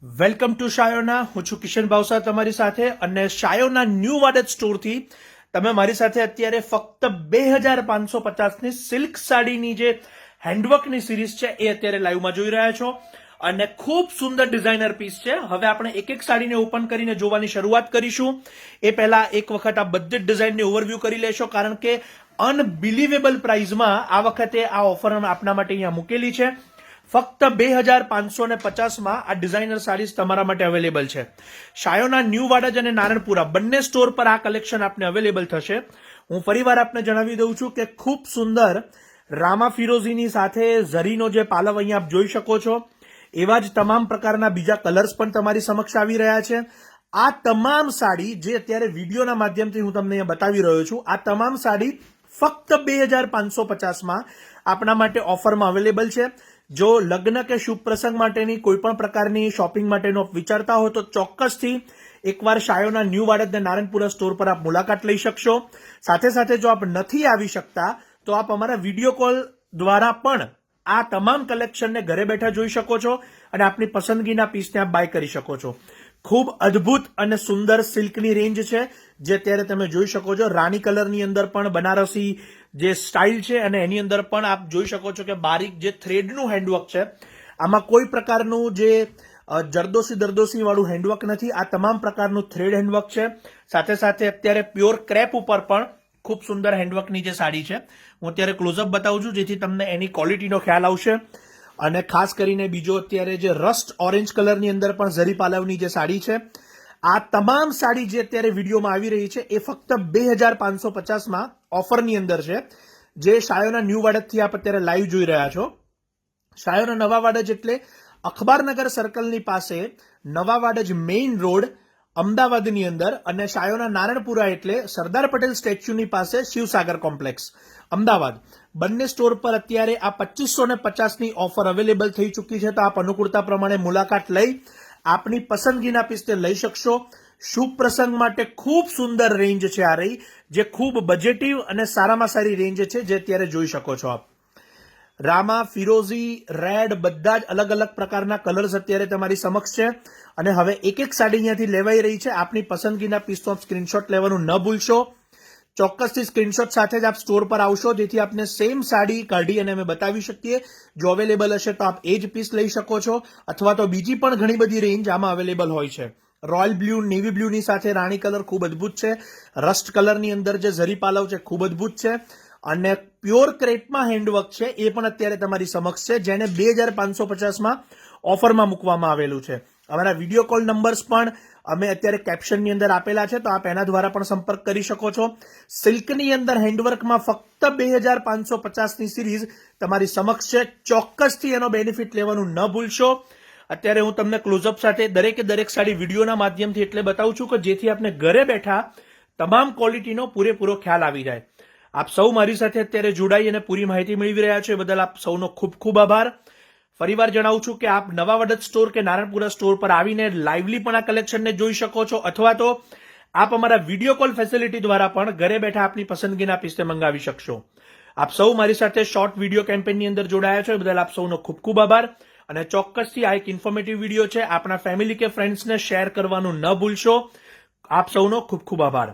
Welcome to Shayona. હું છું કિશન ભાવસા તમારી સાથે, અને શાયોના ન્યૂ વાડેજ સ્ટોરથી તમે મારી સાથે અત્યારે ફક્ત 2550 ની સિલ્ક સાડીની જે હેન્ડવર્કની સિરીઝ છે એ અત્યારે લાઈવમાં જોઈ રહ્યા છો, અને ખૂબ સુંદર ડિઝાઇનર પીસ છે. હવે આપણે એક એક સાડીને ઓપન કરીને જોવાની શરૂઆત કરીશું. એ પહેલા એક વખત આ બધી જ ડિઝાઇનની ઓવરવ્યૂ કરી લેશો, કારણ કે અનબિલીવેબલ પ્રાઇઝમાં આ વખતે આ ઓફર આપના માટે અહીંયા મૂકેલી છે. ફક્ત 2550માં આ ડિઝાઇનર સાડીઝ તમારા માટે અવેલેબલ છે. શાયોના ન્યૂ વાડજ અને નારણપુરા બંને સ્ટોર પર આ કલેક્શન આપને અવેલેબલ થશે. હું ફરીવાર આપને જણાવી દઉં છું કે ખૂબ સુંદર રામા ફિરોઝીની સાથે ઝરીનો જે પાલવ અહીંયા આપ જોઈ શકો છો, એવા જ તમામ પ્રકારના બીજા કલર્સ પણ તમારી સમક્ષ આવી રહ્યા છે. આ તમામ સાડી જે અત્યારે વિડીયોના માધ્યમથી હું તમને અહીંયા બતાવી રહ્યો છું, આ તમામ સાડી ફક્ત 2550માં આપણા માટે ઓફરમાં અવેલેબલ છે. જો લગ્ન કે શુભ પ્રસંગ માટેની કોઈ પણ પ્રકારની શોપિંગ માટેનો વિચારતા હો તો ચોક્કસથી એકવાર શાયોના ન્યૂ વાડજ અને નારણપુરા સ્ટોર પર આપ મુલાકાત લઈ શકશો. સાથે સાથે જો આપ નથી આવી શકતા તો આપ અમારા વિડીયો કોલ દ્વારા પણ આ તમામ કલેક્શનને ઘરે બેઠા જોઈ શકો છો અને આપની પસંદગીના પીસને આપ બાય કરી શકો છો. ખૂબ અદ્ભુત અને સુંદર સિલ્કની રેન્જ છે જે અત્યારે તમે જોઈ શકો છો. રાણી કલરની અંદર પણ બનારસી જે સ્ટાઇલ છે, અને એની અંદર પણ આપ જોઈ શકો છો કે બારીક જે થ્રેડનું હેન્ડવર્ક છે, આમાં કોઈ પ્રકારનું જે દરદોસી વાળું હેન્ડવર્ક નથી. આ તમામ પ્રકારનું થ્રેડ હેન્ડવર્ક છે. સાથે સાથે અત્યારે પ્યોર ક્રેપ ઉપર પણ ખૂબ સુંદર હેન્ડવર્કની જે સાડી છે, હું અત્યારે ક્લોઝઅપ બતાવું છું જેથી તમને એની ક્વોલિટીનો ખ્યાલ આવશે. અને ખાસ કરીને બીજો અત્યારે જે રસ્ટ ઓરેન્જ કલરની અંદર પણ ઝરી પાલવની જે સાડી છે, આ તમામ સાડી જે અત્યારે વિડીયોમાં આવી રહી છે એ ફક્ત 2550માં ઓફરની અંદર છે, જે શાયોના ન્યૂ વાડજથી આપ અત્યારે લાઈવ જોઈ રહ્યા છો. શાયોના નવા વાડજ એટલે અખબારનગર સર્કલની પાસે નવા વાડજ મેઇન રોડ અમદાવાદની અંદર, અને શાયોના નારણપુરા એટલે સરદાર પટેલ સ્ટેચ્યુની પાસે શિવસાગર કોમ્પ્લેક્સ અમદાવાદ. બંને સ્ટોર પર અત્યારે આ 2550ની ઓફર અવેલેબલ થઈ ચૂકી છે. તો આપ અનુકૂળતા પ્રમાણે મુલાકાત લઈ આપની પસંદગીના પીસને લઈ શકશો. શુભ પ્રસંગ માટે ખૂબ સુંદર રેન્જ છે આ રહી, જે ખૂબ બજેટિવ અને સારામાં સારી રેન્જ છે જે અત્યારે જોઈ શકો છો આપ. રામા, ફિરોઝી, રેડ બધા જ અલગ અલગ પ્રકારના કલર્સ અત્યારે તમારી સમક્ષ છે. અને હવે એક એક સાડી અહીંયાથી લેવાઈ રહી છે. આપની પસંદગીના પીસનો આપ સ્ક્રીનશોટ લેવાનું ન ભૂલશો. ચોક્કસથી સ્ક્રીનશોટ સાથે જ આપ સ્ટોર પર આવશો જેથી આપને સેમ સાડી કાઢી અને અમે બતાવી શકીએ. જો અવેલેબલ હશે તો આપ એ જ પીસ લઈ શકો છો, અથવા તો બીજી પણ ઘણી બધી રેન્જ આમાં અવેલેબલ હોય છે. રોયલ બ્લુ, નેવી બ્લુની સાથે રાણી કલર ખૂબ અદ્ભુત છે. રસ્ટ કલરની અંદર જે ઝરી પાલવ છે ખૂબ અદ્ભુત છે. અને પ્યોર ક્રેપમાં હેન્ડવર્ક છે એ પણ અત્યારે તમારી સમક્ષ છે, જેને 2550માં ઓફરમાં મૂકવામાં આવેલું છે. અમારા વિડીયો કોલ નંબર્સ પણ અમે અત્યારે કેપ્શનની અંદર આપેલા છે, તો આપ એના દ્વારા પણ સંપર્ક કરી શકો છો. સિલ્કની અંદર હેન્ડવર્કમાં ફક્ત 2550ની સિરીઝ તમારી સમક્ષ છે. ચોક્કસથી એનો બેનિફિટ લેવાનું ન ભૂલશો. અત્યારે હું તમને ક્લોઝઅપ સાથે દરેકે દરેક સાડી વિડીયોના માધ્યમથી એટલે બતાવું છું કે જેથી આપને ઘરે બેઠા તમામ ક્વોલિટીનો પૂરેપૂરો ખ્યાલ આવી જાય. આપ સૌ મારી સાથે અત્યારે જોડાઈ અને પૂરી માહિતી મેળવી રહ્યા છો, એ બદલ આપ સૌનો ખૂબ ખૂબ આભાર. ફરીવાર જણાવું છું કે આપ નવા વાડજ સ્ટોર કે નારણપુરા સ્ટોર પર આવીને લાઇવલી પણ આ કલેક્શનને જોઈ શકો છો, અથવા તો આપ અમારા વિડીયો કોલ ફેસિલિટી દ્વારા પણ ઘરે બેઠા આપની પસંદગીના પીસને મંગાવી શકશો. આપ સૌ મારી સાથે શોર્ટ વિડીયો કેમ્પેનની અંદર જોડાયા છો, એ બદલ આપ સૌનો ખૂબ ખૂબ આભાર. અને ચોક્કસથી આ એક ઇન્ફોર્મેટિવ વિડીયો છે, આપણા ફેમિલી કે ફ્રેન્ડ્સને શેર કરવાનું ન ભૂલશો. આપ સૌનો ખૂબ ખૂબ આભાર.